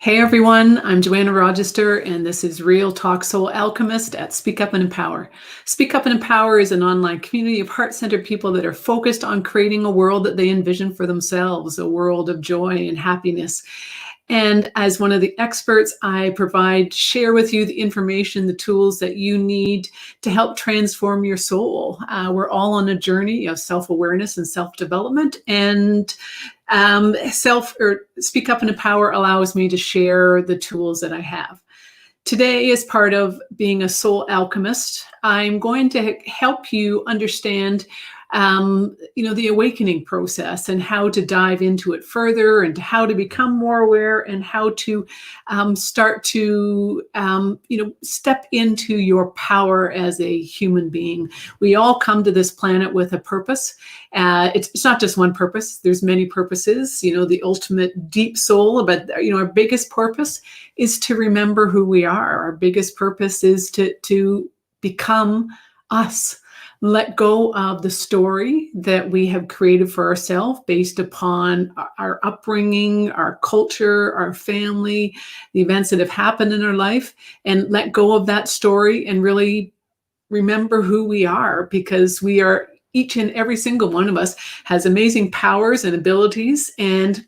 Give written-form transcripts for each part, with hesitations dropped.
Hey everyone, I'm Joanna Rogister, and this is Real Talk Soul Alchemist at Speak Up and Empower. Speak Up and Empower is an online community of heart-centered people that are focused on creating a world that they envision for themselves, a world of joy and happiness. And as one of the experts, I share with you the information, the tools that you need to help transform your soul. We're all on a journey of self-awareness and self-development, and Speak Up and Empower allows me to share the tools that I have. Today, as part of being a soul alchemist, I'm going to help you understand the awakening process and how to dive into it further, and how to become more aware, and how to start to step into your power as a human being. We all come to this planet with a purpose. It's not just one purpose. There's many purposes. The ultimate deep soul, but our biggest purpose is to remember who we are. Our biggest purpose is to become us. Let go of the story that we have created for ourselves based upon our upbringing, our culture, our family, the events that have happened in our life, and let go of that story and really remember who we are, because we are, each and every single one of us has amazing powers and abilities, and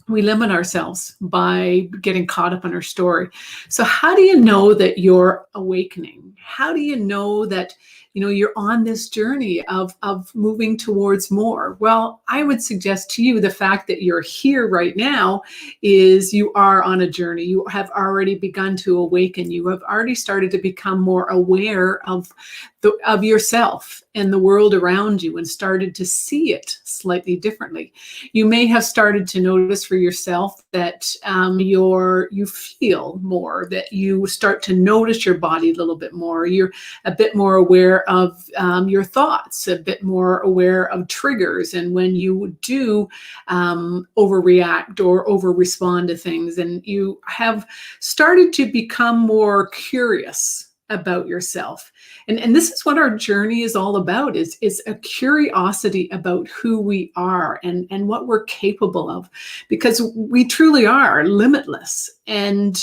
we limit ourselves by getting caught up in our story. So how do you know that you're awakening? How do you know that you're on this journey of moving towards more? Well, I would suggest to you the fact that you're here right now is you are on a journey. You have already begun to awaken. You have already started to become more aware of yourself and the world around you, and started to see it slightly differently. You may have started to notice for yourself that you feel more, that you start to notice your body a little bit more. You're a bit more aware of your thoughts, a bit more aware of triggers, and when you do overreact or over-respond to things, and you have started to become more curious about yourself. And this is what our journey is all about, is a curiosity about who we are and what we're capable of, because we truly are limitless. And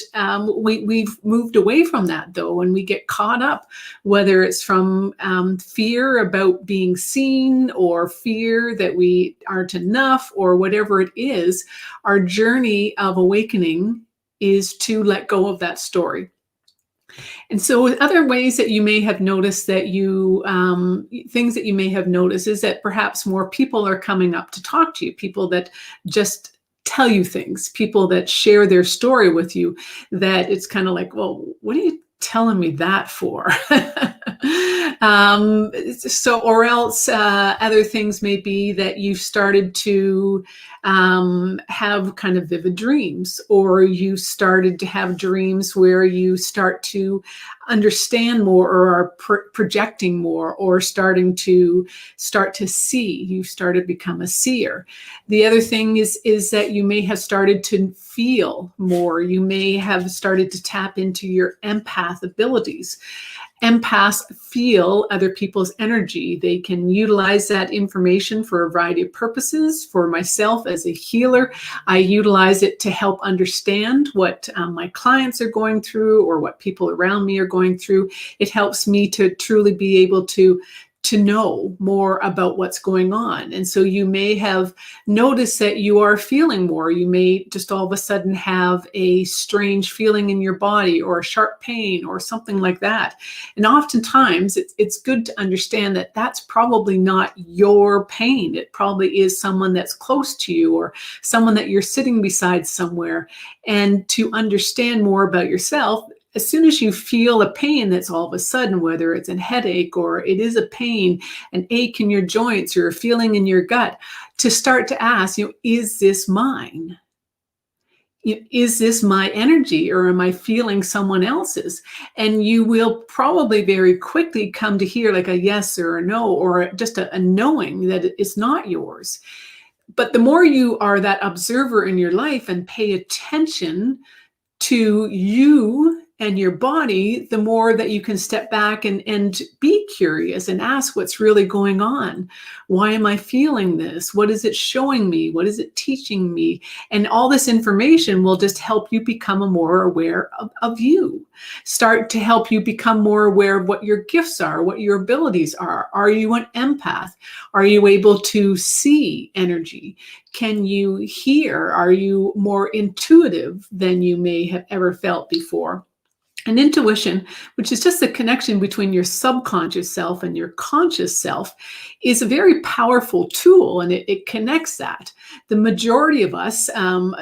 we've moved away from that, though, and we get caught up, whether it's from fear about being seen, or fear that we aren't enough, or whatever it is. Our journey of awakening is to let go of that story. And so other ways that you may have noticed that things that you may have noticed is that perhaps more people are coming up to talk to you, people that just tell you things, people that share their story with you, that it's kind of like, well, what are you telling me that for? Or else other things may be that you've started to have kind of vivid dreams, or you started to have dreams where you start to understand more, or are projecting more, or starting to see. You started to become a seer. The other thing is that you may have started to feel more. You may have started to tap into your empath abilities. Empaths feel other people's energy. They can utilize that information for a variety of purposes. For myself as a healer, I utilize it to help understand what my clients are going through, or what people around me are going through. It helps me to truly be able to know more about what's going on. And so you may have noticed that you are feeling more. You may just all of a sudden have a strange feeling in your body, or a sharp pain, or something like that. And oftentimes it's good to understand that that's probably not your pain. It probably is someone that's close to you, or someone that you're sitting beside somewhere. And to understand more about yourself, as soon as you feel a pain that's all of a sudden, whether it's a headache, or it is a pain, an ache in your joints, or a feeling in your gut, to start to ask, is this mine? Is this my energy, or am I feeling someone else's? And you will probably very quickly come to hear like a yes or a no, or just a knowing that it's not yours. But the more you are that observer in your life and pay attention to you and your body, the more that you can step back and be curious and ask what's really going on. Why am I feeling this? What is it showing me? What is it teaching me? And all this information will just help you become more aware of you. Start to help you become more aware of what your gifts are, what your abilities are. Are you an empath? Are you able to see energy? Can you hear? Are you more intuitive than you may have ever felt before? And intuition, which is just the connection between your subconscious self and your conscious self, is a very powerful tool, and it connects that. The majority of us,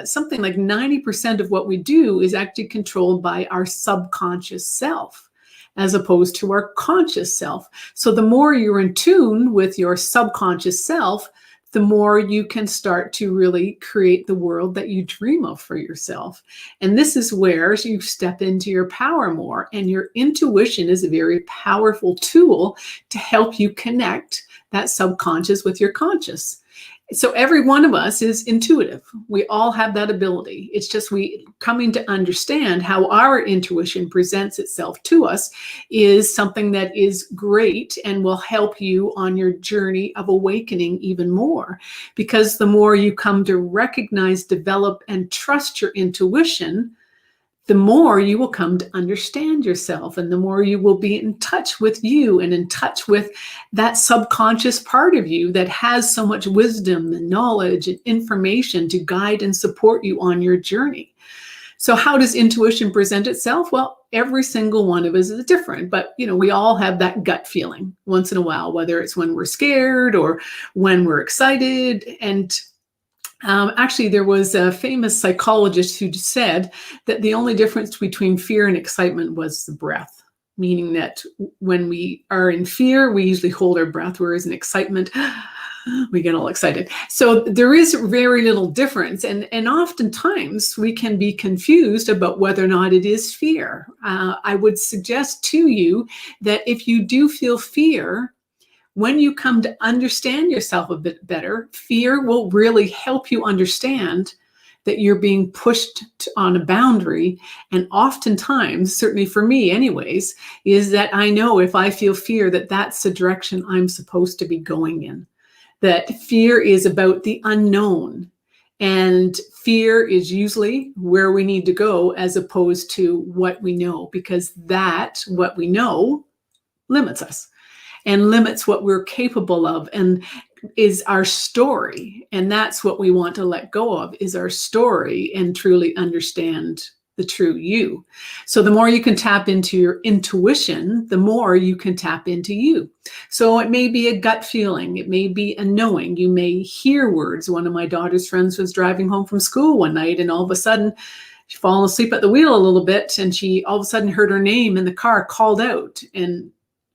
something like 90% of what we do is actually controlled by our subconscious self, as opposed to our conscious self. So the more you're in tune with your subconscious self, the more you can start to really create the world that you dream of for yourself. And this is where you step into your power more. And your intuition is a very powerful tool to help you connect that subconscious with your conscious. So every one of us is intuitive. We all have that ability. It's just we coming to understand how our intuition presents itself to us is something that is great and will help you on your journey of awakening even more. Because the more you come to recognize, develop, and trust your intuition, the more you will come to understand yourself, and the more you will be in touch with you and in touch with that subconscious part of you that has so much wisdom and knowledge and information to guide and support you on your journey. So how does intuition present itself? Well, every single one of us is different, but we all have that gut feeling once in a while, whether it's when we're scared or when we're excited. And actually, there was a famous psychologist who said that the only difference between fear and excitement was the breath, meaning that when we are in fear, we usually hold our breath, whereas in excitement, we get all excited. So there is very little difference. And oftentimes we can be confused about whether or not it is fear. I would suggest to you that if you do feel fear, when you come to understand yourself a bit better, fear will really help you understand that you're being pushed on a boundary. And oftentimes, certainly for me anyways, is that I know if I feel fear that that's the direction I'm supposed to be going in. That fear is about the unknown. And fear is usually where we need to go as opposed to what we know, because that, what we know, limits us. And limits what we're capable of and is our story. And that's what we want to let go of, is our story, and truly understand the true you. So the more you can tap into your intuition, the more you can tap into you. So it may be a gut feeling. It may be a knowing. You may hear words. One of my daughter's friends was driving home from school one night, and all of a sudden she'd fallen asleep at the wheel a little bit, and she all of a sudden heard her name in the car called out, and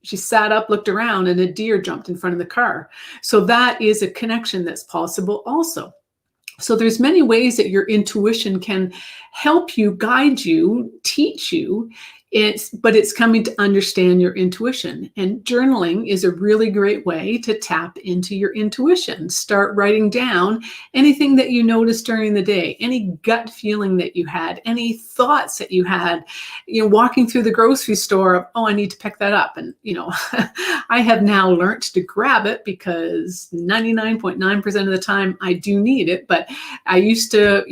she sat up, looked around, and a deer jumped in front of the car. So that is a connection that's possible also. So there's many ways that your intuition can help you, guide you, teach you. But it's coming to understand your intuition. And journaling is a really great way to tap into your intuition. Start writing down anything that you noticed during the day, any gut feeling that you had, any thoughts that you had, walking through the grocery store, oh, I need to pick that up. And, I have now learned to grab it because 99.9% of the time I do need it. But I used to,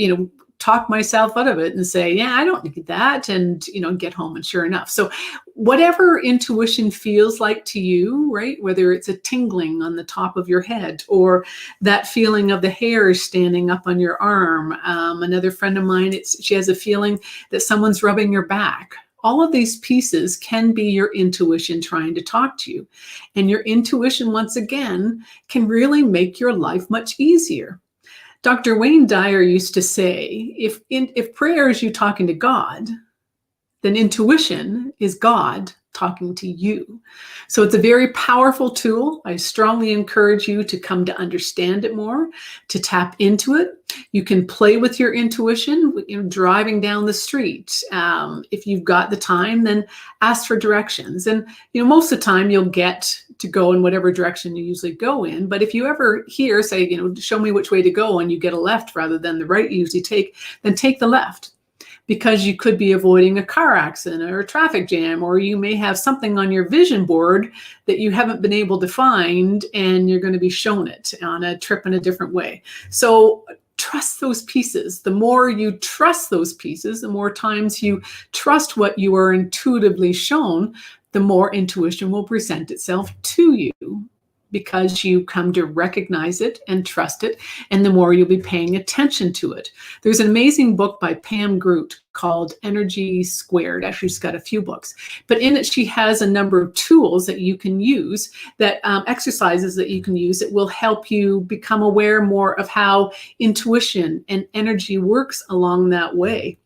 talk myself out of it and say, yeah, I don't need that. And, get home, and sure enough. So whatever intuition feels like to you, right? Whether it's a tingling on the top of your head or that feeling of the hair standing up on your arm. Another friend of mine, she has a feeling that someone's rubbing your back. All of these pieces can be your intuition trying to talk to you. And your intuition, once again, can really make your life much easier. Dr. Wayne Dyer used to say, if prayer is you talking to God, then intuition is God talking to you. So it's a very powerful tool. I strongly encourage you to come to understand it more, to tap into it. You can play with your intuition, driving down the street. If you've got the time, then ask for directions. And most of the time you'll get to go in whatever direction you usually go in. But if you ever hear, say, show me which way to go, and you get a left rather than the right you usually take, then take the left. because you could be avoiding a car accident or a traffic jam, or you may have something on your vision board that you haven't been able to find, and you're going to be shown it on a trip in a different way. So trust those pieces. The more you trust those pieces, the more times you trust what you are intuitively shown, the more intuition will present itself to you, because you come to recognize it and trust it, and the more you'll be paying attention to it. There's an amazing book by Pam Groot called Energy Squared. Actually, she's got a few books, but in it she has a number of tools that you can use, that exercises that you can use, that will help you become aware more of how intuition and energy works along that way.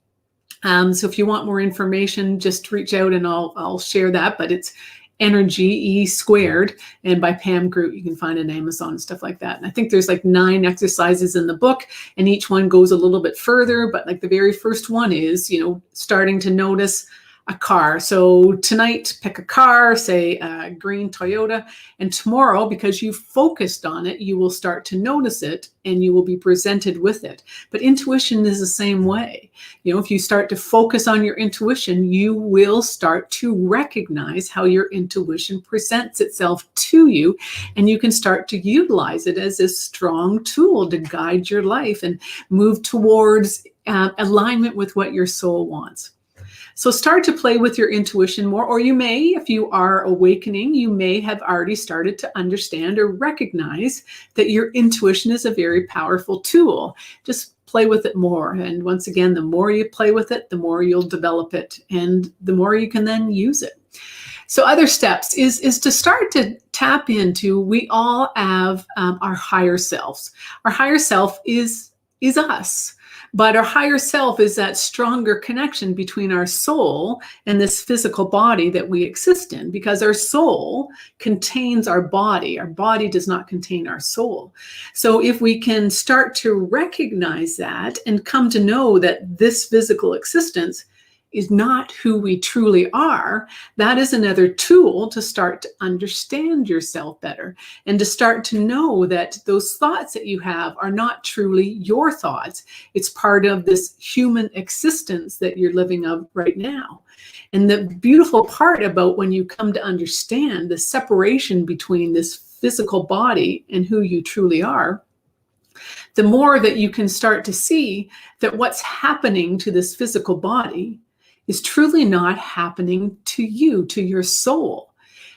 So if you want more information, just reach out and I'll share that. But it's Energy E Squared, and by Pam Groot. You can find it on Amazon and stuff like that. And I think there's like 9 exercises in the book, and each one goes a little bit further. But like the very first one is, starting to notice a car. So tonight, pick a car, say a green Toyota, and tomorrow, because you focused on it, you will start to notice it and you will be presented with it. But intuition is the same way. If you start to focus on your intuition, you will start to recognize how your intuition presents itself to you, and you can start to utilize it as a strong tool to guide your life and move towards alignment with what your soul wants. So start to play with your intuition more, or you may, if you are awakening, you may have already started to understand or recognize that your intuition is a very powerful tool. Just play with it more. And once again, the more you play with it, the more you'll develop it, and the more you can then use it. So other steps is to start to tap into, we all have our higher selves. Our higher self is us. But our higher self is that stronger connection between our soul and this physical body that we exist in, because our soul contains our body. Our body does not contain our soul. So if we can start to recognize that and come to know that this physical existence is not who we truly are, that is another tool to start to understand yourself better, and to start to know that those thoughts that you have are not truly your thoughts. It's part of this human existence that you're living of right now. And the beautiful part about when you come to understand the separation between this physical body and who you truly are, the more that you can start to see that what's happening to this physical body is truly not happening to you, to your soul.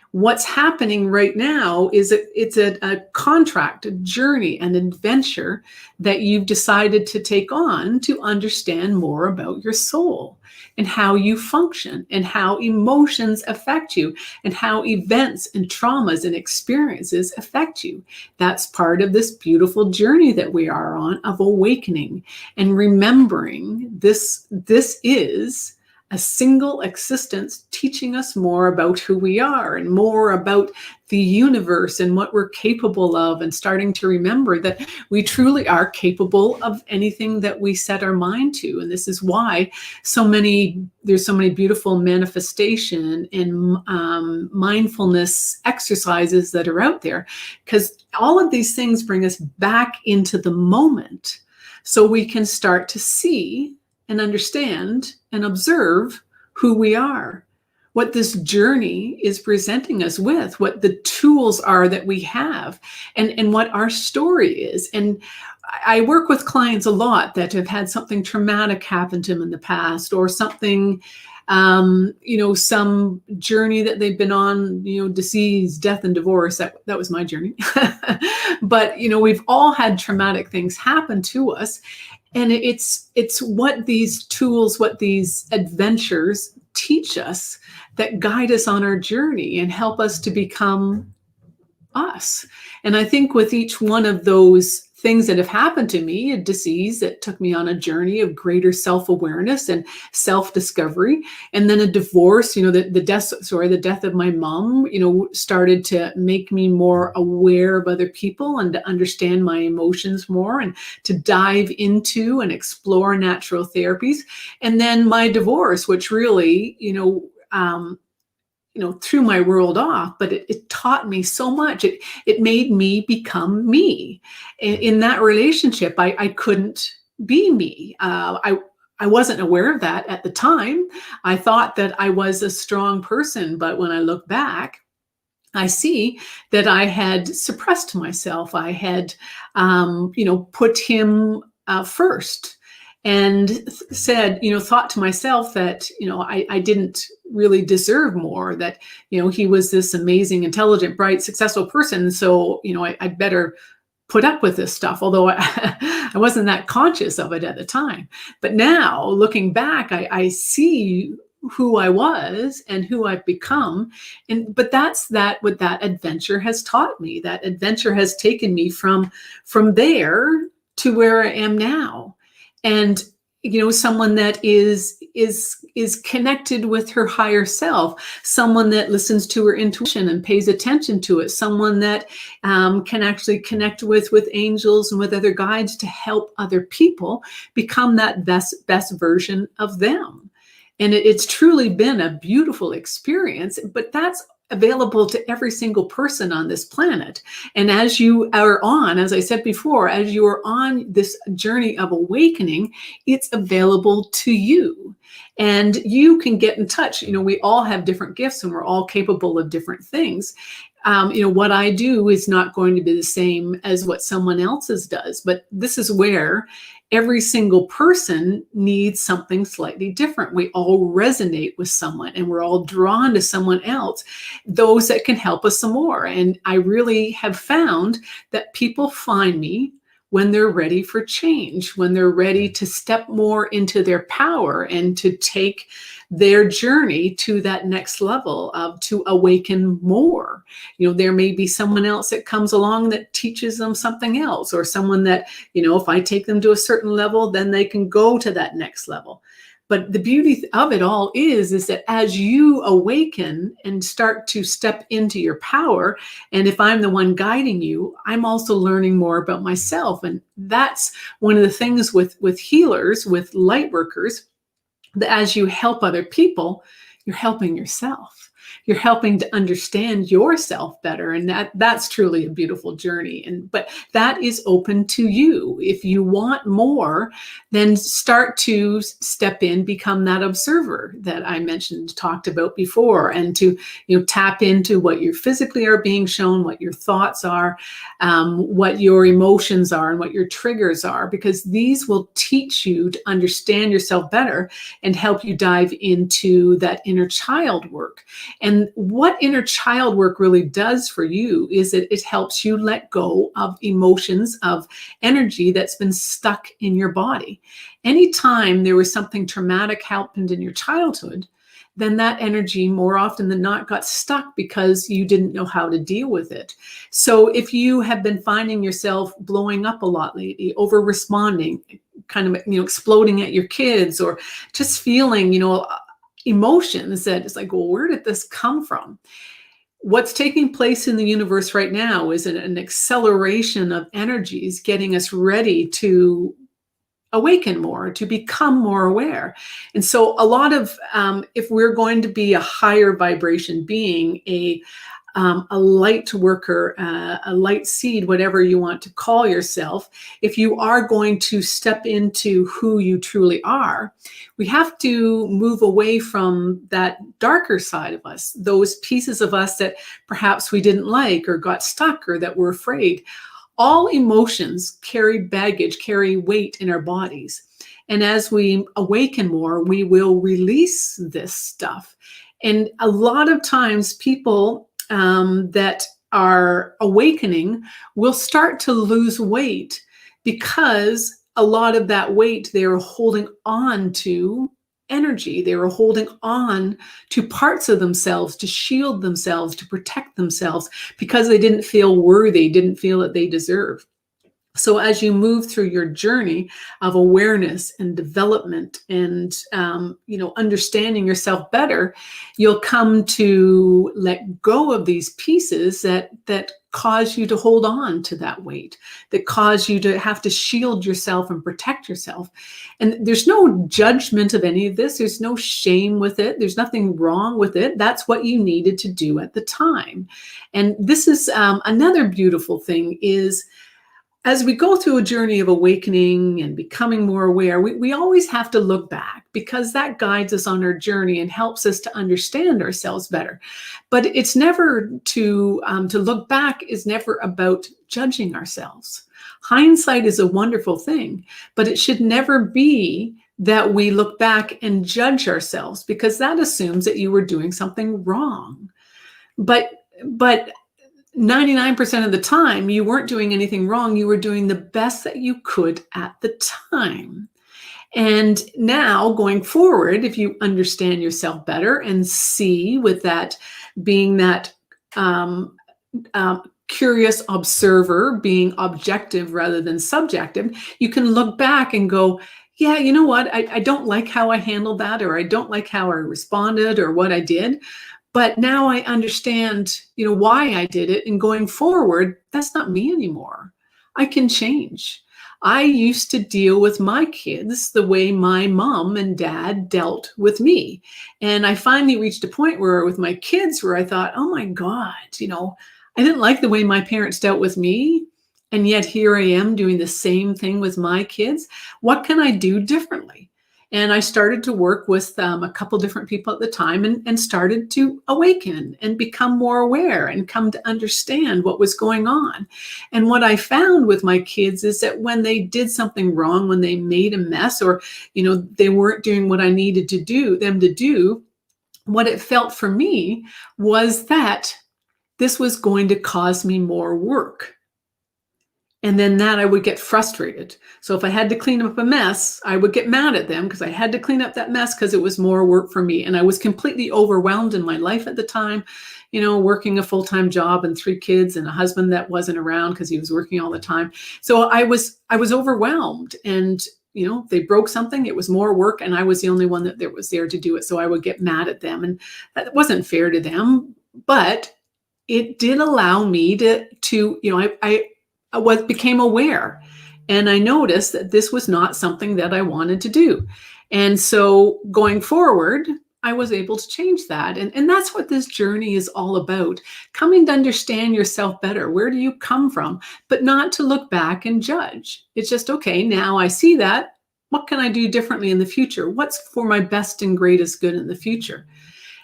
What's happening right now is it's a contract, a journey, an adventure that you've decided to take on to understand more about your soul and how you function and how emotions affect you and how events and traumas and experiences affect you. That's part of this beautiful journey that we are on of awakening and remembering this is a single existence teaching us more about who we are and more about the universe and what we're capable of, and starting to remember that we truly are capable of anything that we set our mind to. And this is why there's so many beautiful manifestation and mindfulness exercises that are out there, because all of these things bring us back into the moment so we can start to see and understand and observe who we are, what this journey is presenting us with, what the tools are that we have, and what our story is. And I work with clients a lot that have had something traumatic happen to them in the past, or something, some journey that they've been on, disease, death, and divorce. That was my journey. But, we've all had traumatic things happen to us. And it's what these tools, what these adventures teach us, that guide us on our journey and help us to become us. And I think with each one of those things that have happened to me, a disease that took me on a journey of greater self-awareness and self-discovery, and then a divorce, the death of my mom, started to make me more aware of other people and to understand my emotions more and to dive into and explore natural therapies. And then my divorce, which really, threw my world off, but it taught me so much. It made me become me. In that relationship, I couldn't be me. I wasn't aware of that at the time. I thought that I was a strong person, but when I look back, I see that I had suppressed myself. I had, put him first, and said, thought to myself that, I didn't really deserve more, that, he was this amazing, intelligent, bright, successful person. So, I'd better put up with this stuff, although I wasn't that conscious of it at the time. But now, looking back, I see who I was and who I've become. But that's what that adventure has taught me. That adventure has taken me from there to where I am now. And someone that is connected with her higher self, someone that listens to her intuition and pays attention to it, someone that can actually connect with angels and with other guides to help other people become that best version of them. And it's truly been a beautiful experience, but that's available to every single person on this planet. And as you are on, as I said before, as you are on this journey of awakening, it's available to you. And you can get in touch. We all have different gifts and we're all capable of different things. What I do is not going to be the same as what someone else's does, but this is where every single person needs something slightly different. We all resonate with someone and we're all drawn to someone else, those that can help us some more. And I really have found that people find me when they're ready for change, when they're ready to step more into their power and to take their journey to that next level to awaken more. There may be someone else that comes along that teaches them something else, or someone that, if I take them to a certain level, then they can go to that next level. But the beauty of it all is that as you awaken and start to step into your power, and if I'm the one guiding you, I'm also learning more about myself. And that's one of the things with healers, with light workers, that as you help other people, you're helping yourself. You're helping to understand yourself better. And that's truly a beautiful journey. But that is open to you. If you want more, then start to step in, become that observer that I mentioned, talked about before, and to tap into what you physically are being shown, what your thoughts are, what your emotions are, and what your triggers are, because these will teach you to understand yourself better and help you dive into that inner child work. And what inner child work really does for you is that it helps you let go of emotions, of energy that's been stuck in your body. Anytime there was something traumatic happened in your childhood, then that energy more often than not got stuck because you didn't know how to deal with it. So if you have been finding yourself blowing up a lot lately, over responding, kind of exploding at your kids, or just feeling emotions that it's like, well, where did this come from? What's taking place in the universe right now is an acceleration of energies getting us ready to awaken more, to become more aware. And so a lot of, if we're going to be a higher vibration being, a light worker, a light seed, whatever you want to call yourself, if you are going to step into who you truly are, we have to move away from that darker side of us, those pieces of us that perhaps we didn't like or got stuck or that we're afraid. All emotions carry baggage, carry weight in our bodies. And as we awaken more, we will release this stuff. And a lot of times people that are awakening will start to lose weight because a lot of that weight they were holding on to energy. They were holding on to parts of themselves to shield themselves, to protect themselves, because they didn't feel worthy, didn't feel that they deserve. So as you move through your journey of awareness and development and, understanding yourself better, you'll come to let go of these pieces that cause you to hold on to that weight, that cause you to have to shield yourself and protect yourself. And there's no judgment of any of this. There's no shame with it. There's nothing wrong with it. That's what you needed to do at the time. And this is another beautiful thing is, as we go through a journey of awakening and becoming more aware, we always have to look back because that guides us on our journey and helps us to understand ourselves better. But it's never to look back is never about judging ourselves. Hindsight is a wonderful thing, but it should never be that we look back and judge ourselves because that assumes that you were doing something wrong. But 99% of the time, you weren't doing anything wrong. You were doing the best that you could at the time. And now going forward, if you understand yourself better and see with that being that um, curious observer, being objective rather than subjective, you can look back and go, yeah, you know what? I don't like how I handled that, or I don't like how I responded or what I did. But now I understand, why I did it. And going forward, that's not me anymore. I can change. I used to deal with my kids the way my mom and dad dealt with me. And I finally reached a point where with my kids where I thought, oh my God, I didn't like the way my parents dealt with me. And yet here I am doing the same thing with my kids. What can I do differently? And I started to work with a couple different people at the time and started to awaken and become more aware and come to understand what was going on. And what I found with my kids is that when they did something wrong, when they made a mess, or, they weren't doing what I needed to do them to do, what it felt for me was that this was going to cause me more work. And then that I would get frustrated. So if I had to clean up a mess, I would get mad at them because I had to clean up that mess because it was more work for me. And I was completely overwhelmed in my life at the time, working a full-time job and 3 kids and a husband that wasn't around because he was working all the time. So I was overwhelmed, and they broke something, it was more work, and I was the only one that was there to do it. So I would get mad at them, and that wasn't fair to them, but it did allow me I became aware, and I noticed that this was not something that I wanted to do. And so going forward, I was able to change that. And that's what this journey is all about, coming to understand yourself better. Where do you come from? But not to look back and judge. It's just, okay, now I see that. What can I do differently in the future? What's for my best and greatest good in the future?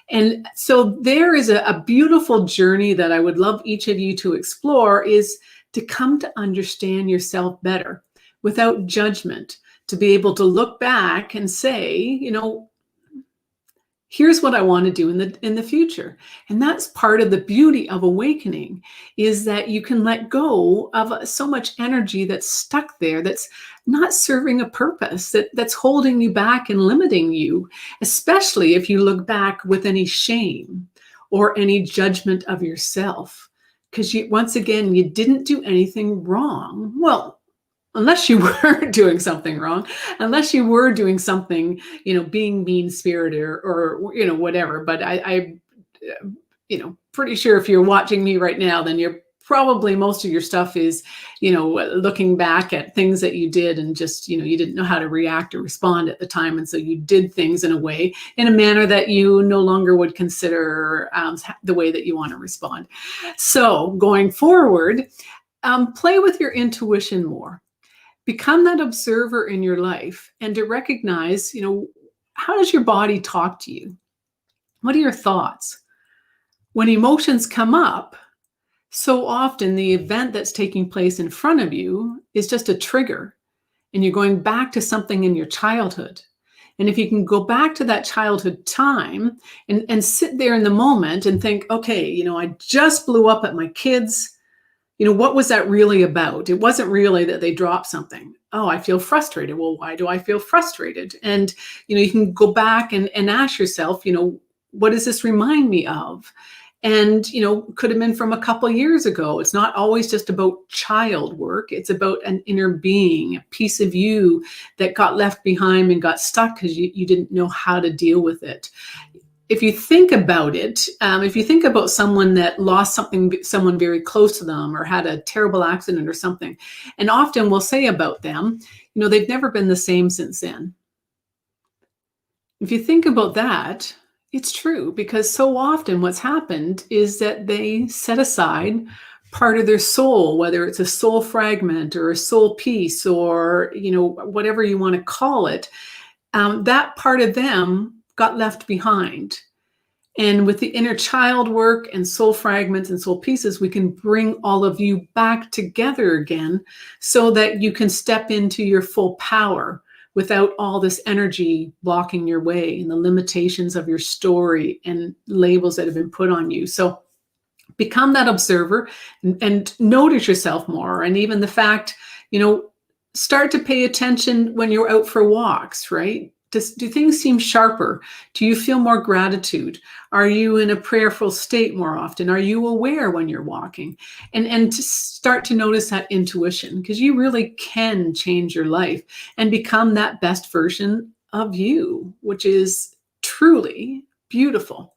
And so there is a beautiful journey that I would love each of you to explore, is to come to understand yourself better without judgment, to be able to look back and say, here's what I want to do in the future. And that's part of the beauty of awakening, is that you can let go of so much energy that's stuck there, that's not serving a purpose, that's holding you back and limiting you, especially if you look back with any shame or any judgment of yourself. Because once again, you didn't do anything wrong. Well, unless you were doing something wrong, unless you were doing something, being mean-spirited or whatever. But I pretty sure if you're watching me right now, then you're probably, most of your stuff is, looking back at things that you did and just, you didn't know how to react or respond at the time. And so you did things in a manner that you no longer would consider the way that you want to respond. So going forward, play with your intuition more. Become that observer in your life, and to recognize, how does your body talk to you? What are your thoughts? When emotions come up, so often the event that's taking place in front of you is just a trigger, and you're going back to something in your childhood. And if you can go back to that childhood time and sit there in the moment and think, okay, I just blew up at my kids. What was that really about? It wasn't really that they dropped something. Oh, I feel frustrated. Well, why do I feel frustrated? And, you can go back and ask yourself, what does this remind me of? And, could have been from a couple of years ago. It's not always just about child work. It's about an inner being, a piece of you that got left behind and got stuck because you didn't know how to deal with it. If you think about it, if you think about someone that lost someone very close to them, or had a terrible accident or something, and often we'll say about them, they've never been the same since then. If you think about that, it's true, because so often what's happened is that they set aside part of their soul, whether it's a soul fragment or a soul piece or, whatever you want to call it, that part of them got left behind. And with the inner child work and soul fragments and soul pieces, we can bring all of you back together again so that you can step into your full power without all this energy blocking your way and the limitations of your story and labels that have been put on you. So become that observer and notice yourself more. And even the fact, start to pay attention when you're out for walks, right? Do things seem sharper? Do you feel more gratitude? Are you in a prayerful state more often? Are you aware when you're walking? And to start to notice that intuition, because you really can change your life and become that best version of you, which is truly beautiful.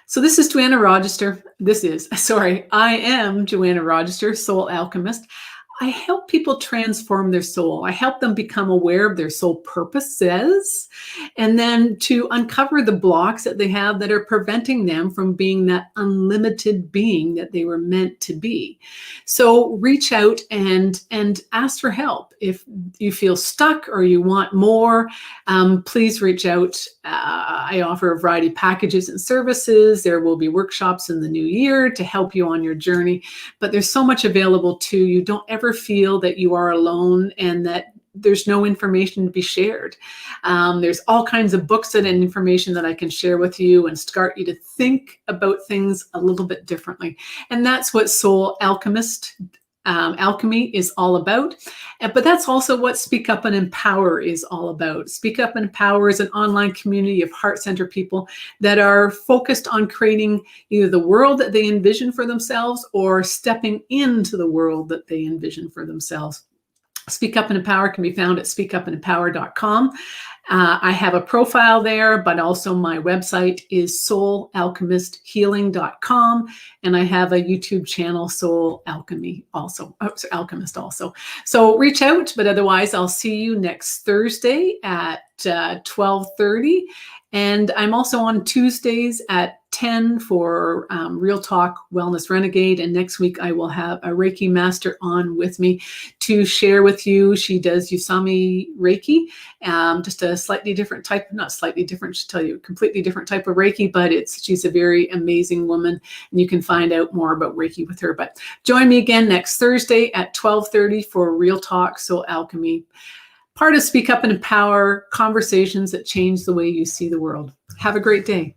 So this is Joanna Rogister. I am Joanna Rogister, Soul Alchemist. I help people transform their soul. I help them become aware of their soul purposes, and then to uncover the blocks that they have that are preventing them from being that unlimited being that they were meant to be. So reach out and ask for help. If you feel stuck or you want more, please reach out. I offer a variety of packages and services. There will be workshops in the new year to help you on your journey, but there's so much available to you. Don't ever feel that you are alone and that there's no information to be shared. There's all kinds of books and information that I can share with you and start you to think about things a little bit differently. And that's what Soul Alchemist Alchemy is all about. But that's also what Speak Up and Empower is all about. Speak Up and Empower is an online community of heart-centered people that are focused on creating either the world that they envision for themselves or stepping into the world that they envision for themselves. Speak Up and Empower can be found at speakupandempower.com. I have a profile there, but also my website is soulalchemisthealing.com, and I have a YouTube channel, Soul Alchemy, Alchemist also. So reach out, but otherwise I'll see you next Thursday at 12:30, and I'm also on Tuesdays at 10 for Real Talk Wellness Renegade. And next week I will have a Reiki master on with me to share with you. She does Usami Reiki, just a slightly different type, not slightly different, she'll tell you a completely different type of Reiki, but she's a very amazing woman, and you can find out more about Reiki with her. But join me again next Thursday at 12:30 for Real Talk Soul Alchemy, part of Speak Up and Empower, conversations that change the way you see the world. Have a great day.